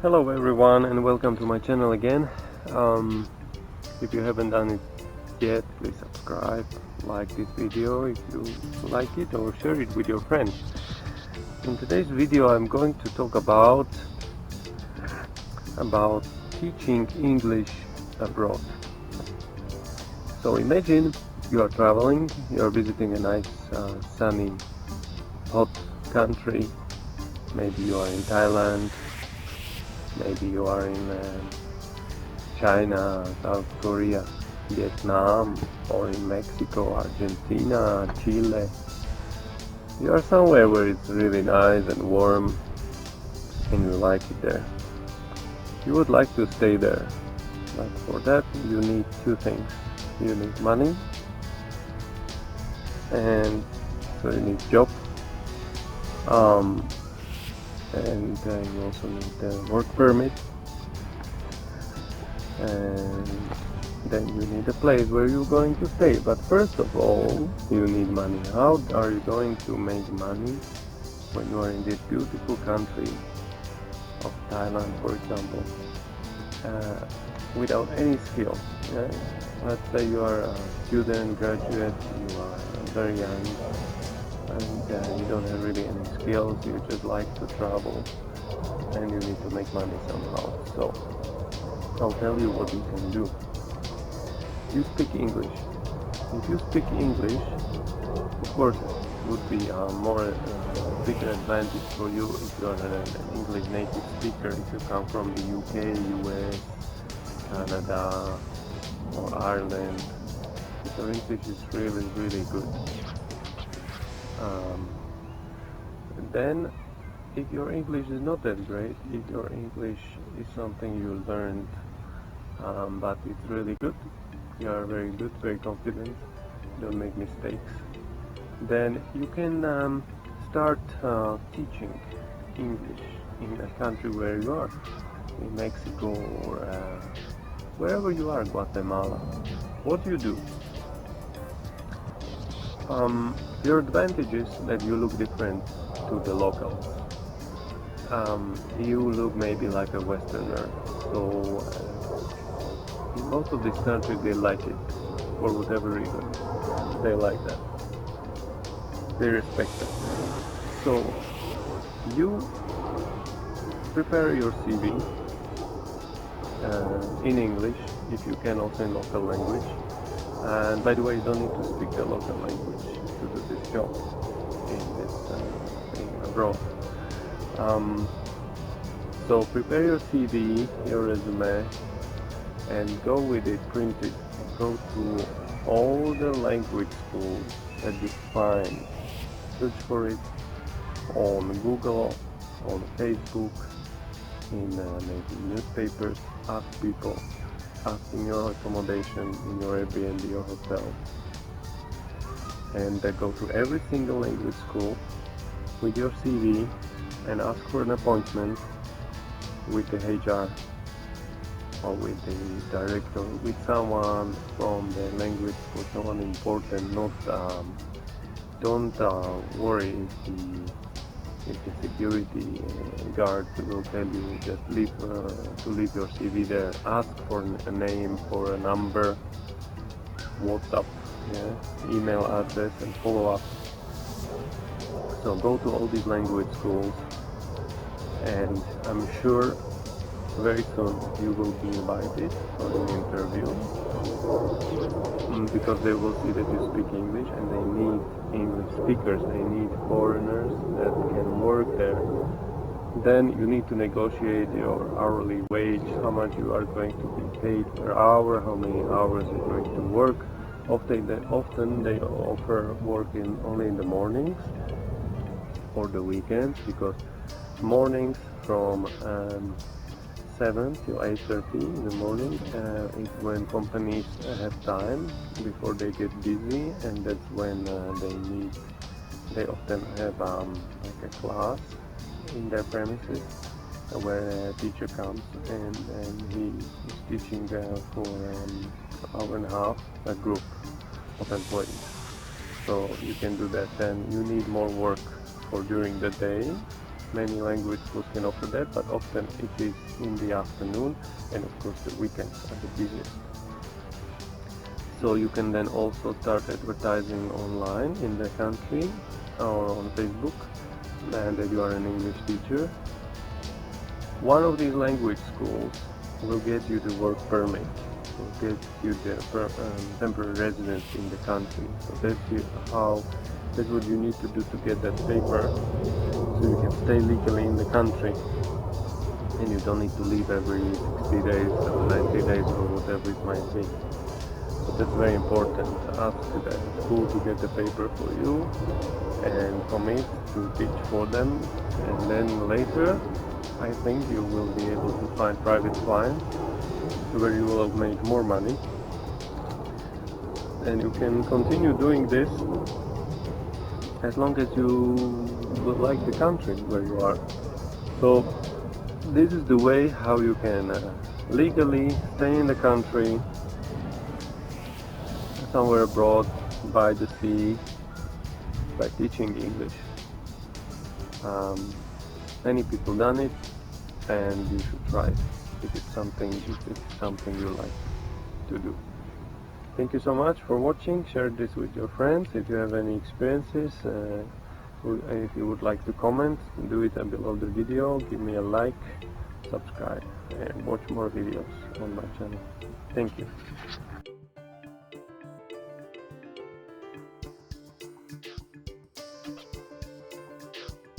Hello everyone and welcome to my channel again. If you haven't done it yet, please subscribe, like this video if you like it, or share it with your friends. In today's video I'm going to talk about teaching English abroad. So imagine you are traveling, you are visiting a nice sunny hot country. Maybe you are in Thailand, maybe you are in China, South Korea, Vietnam, or in Mexico, Argentina, Chile. You are somewhere where it's really nice and warm and you like it there. You would like to stay there, but for that you need two things. You need money, and so you need job, and you also need a work permit, and then you need a place where you're going to stay. But first of all, you need money. How are you going to make money when you are in this beautiful country of Thailand, for example, without any skill? Let's say you are a student, graduate, you are very young, and you don't have really any skills, you just like to travel, and you need to make money somehow. So I'll tell you what you can do. You speak English. If you speak English, of course it would be bigger advantage for you if you are an English native speaker, if you come from the UK, US, Canada, or Ireland. Your English is really good. Then if your English is not that great, if your English is something you learned but it's really good, you are very good, very confident, don't make mistakes, then you can start teaching English in a country where you are, in Mexico or wherever you are, Guatemala. What you do? Your advantage is that you look different to the locals. You look maybe like a Westerner, so in most of these countries they like it for whatever reason. They like that. They respect that. So you prepare your CV in English, if you can, also in local language. And by the way, you don't need to speak the local language to do this job in abroad. So prepare your CV, your resume, and go with it printed. Go to all the language schools that you find. Search for it on Google, on Facebook, in maybe newspapers. Ask people. Ask in your accommodation, in your Airbnb or hotel, and go to every single language school with your CV and ask for an appointment with the HR or with the director, with someone from the language school, someone important. Don't worry if the security guard will tell you just leave your CV there. Ask for a name, for a number, WhatsApp, email address, and follow up. So go to all these language schools, and I'm sure very soon you will be invited for an interview, because they will see that you speak English, and they need English speakers, they need foreigners that can work there. Then you need to negotiate your hourly wage, how much you are going to be paid per hour, how many hours you're going to work. Often they offer working only in the mornings or the weekends, because mornings from 7 till 8:30 in the morning is when companies have time before they get busy, and that's when they often have like a class in their premises where a teacher comes and he is teaching for an hour and a half a group of employees. So you can do that. Then you need more work for during the day, many language schools can offer that, but often it is in the afternoon, and of course the weekends are the busiest. So you can then also start advertising online in the country or on Facebook and that you are an English teacher. One of these language schools will get you the work permit, will get you the temporary residence in the country. So that's what you need to do to get that paper, so you can stay legally in the country and you don't need to leave every 60 days or 90 days or whatever it might be. So that's very important. Ask the school to get the paper for you and commit to teach for them, and then later I think you will be able to find private clients where you will make more money, and you can continue doing this as long as you would like the country where you are. So this is the way how you can legally stay in the country, somewhere abroad, by the sea, by teaching English. Many people done it, and you should try it if it's something you like to do. Thank you so much for watching. Share this with your friends. If you have any experiences, if you would like to comment, do it below the video. Give me a like, subscribe, and watch more videos on my channel. Thank you.